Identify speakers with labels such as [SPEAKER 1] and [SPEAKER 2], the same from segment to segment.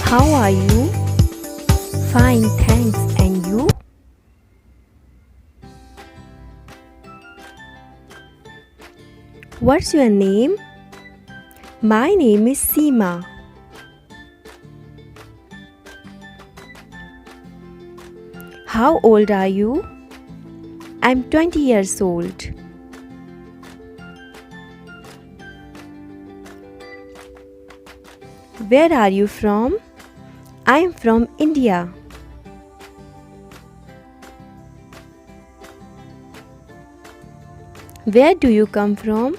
[SPEAKER 1] How are you? Fine, thanks. And you? What's your name? My name is Seema. How old are you? I'm 20 years old. Where are you from? I am from India. Where do you come from?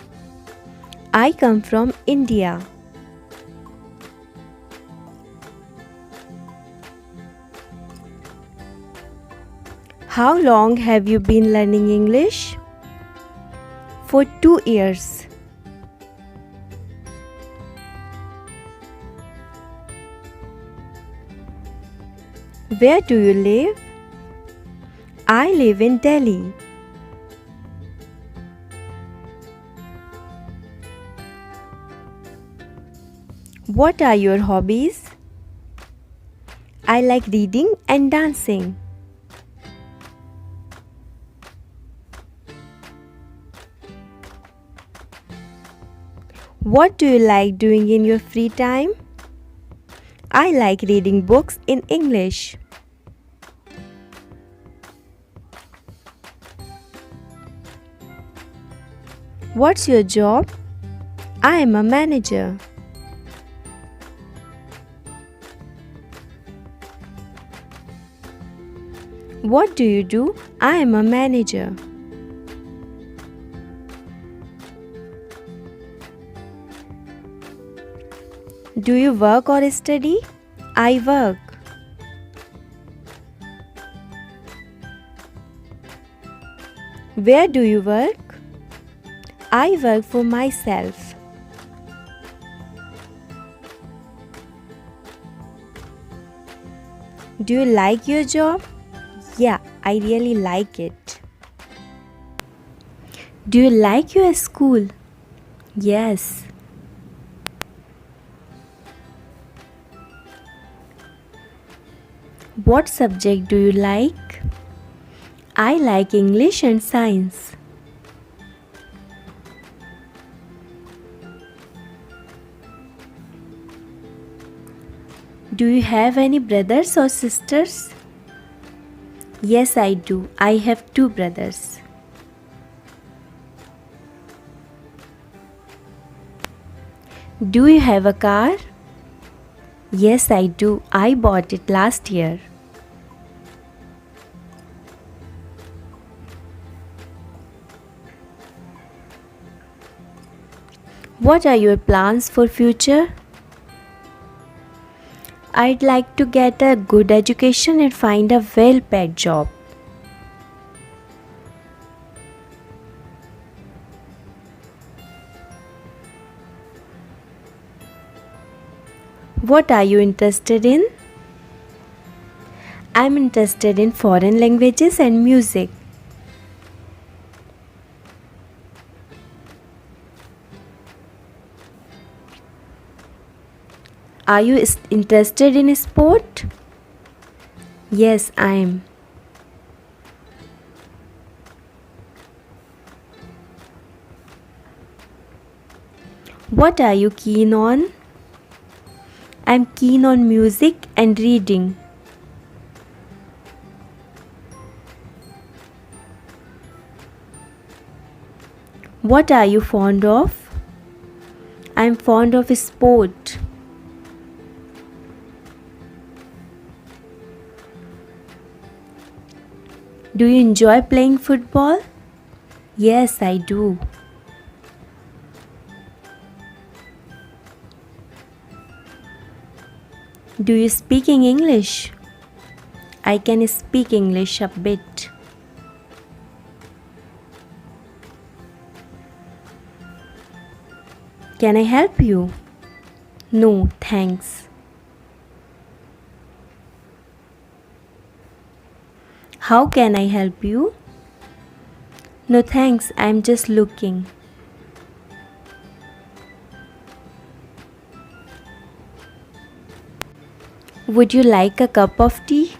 [SPEAKER 1] I come from India. How long have you been learning English? For 2 years. Where do you live? I live in Delhi. What are your hobbies? I like reading and dancing. What do you like doing in your free time? I like reading books in English. What's your job? I am a manager. What do you do? I am a manager. Do you work or study? I work. Where do you work? I work for myself. Do you like your job? Yeah, I really like it. Do you like your school? Yes. What subject do you like? I like English and science. Do you have any brothers or sisters? Yes, I do. I have 2 brothers. Do you have a car? Yes, I do. I bought it last year. What are your plans for future? I'd like to get a good education and find a well-paid job. What are you interested in? I'm interested in foreign languages and music. Are you interested in sport? Yes, I am. What are you keen on? I'm keen on music and reading. What are you fond of? I'm fond of sport. Do you enjoy playing football? Yes, I do. Do you speak in English? I can speak English a bit. Can I help you? No, thanks. How can I help you? No, thanks. I'm just looking. Would you like a cup of tea?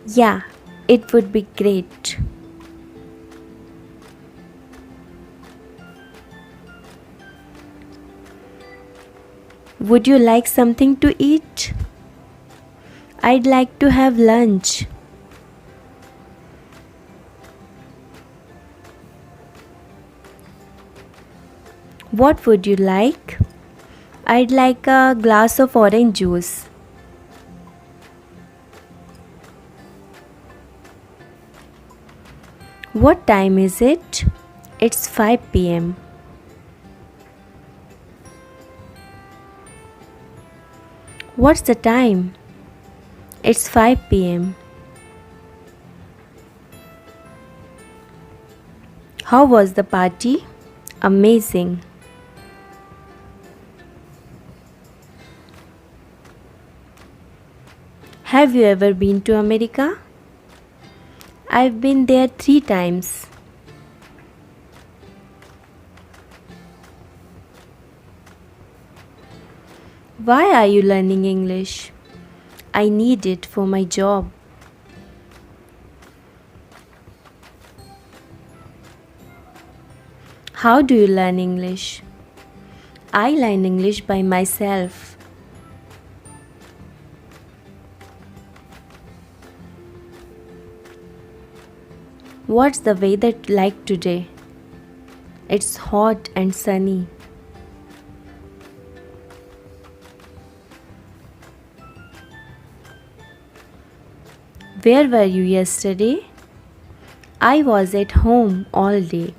[SPEAKER 1] Yeah, it would be great. Would you like something to eat? I'd like to have lunch. What would you like? I'd like a glass of orange juice. What time is it? It's 5 p.m. What's the time? It's 5 p.m. How was the party? Amazing. Have you ever been to America? I've been there 3 times. Why are you learning English? I need it for my job. How do you learn English? I learn English by myself. What's the weather like today? It's hot and sunny. Where were you yesterday? I was at home all day.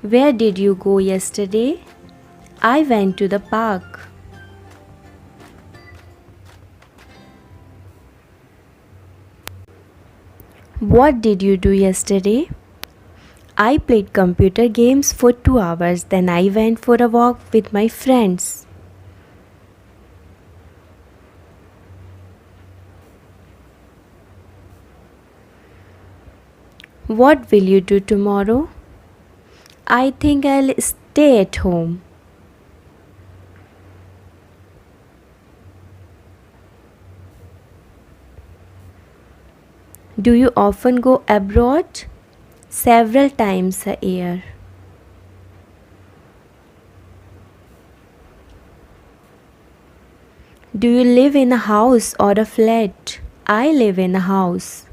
[SPEAKER 1] Where did you go yesterday? I went to the park. What did you do yesterday? I played computer games for 2 hours, then I went for a walk with my friends. What will you do tomorrow? I think I'll stay at home. Do you often go abroad? Several times a year. Do you live in a house or a flat? I live in a house.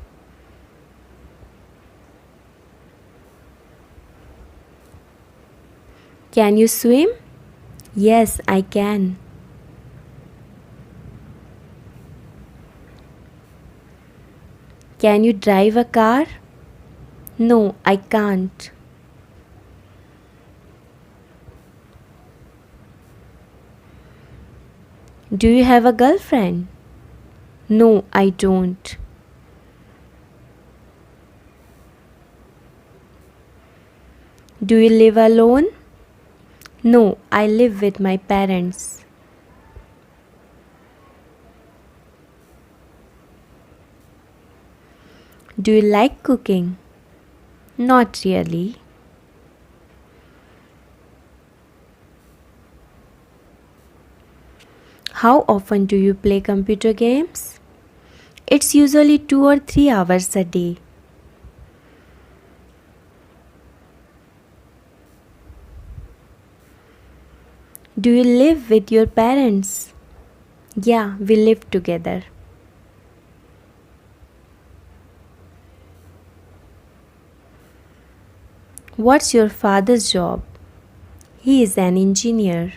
[SPEAKER 1] Can you swim? Yes, I can. Can you drive a car? No, I can't. Do you have a girlfriend? No, I don't. Do you live alone? No, I live with my parents. Do you like cooking? Not really. How often do you play computer games? It's usually 2 or 3 hours a day. Do you live with your parents? Yeah, we live together. What's your father's job? He is an engineer.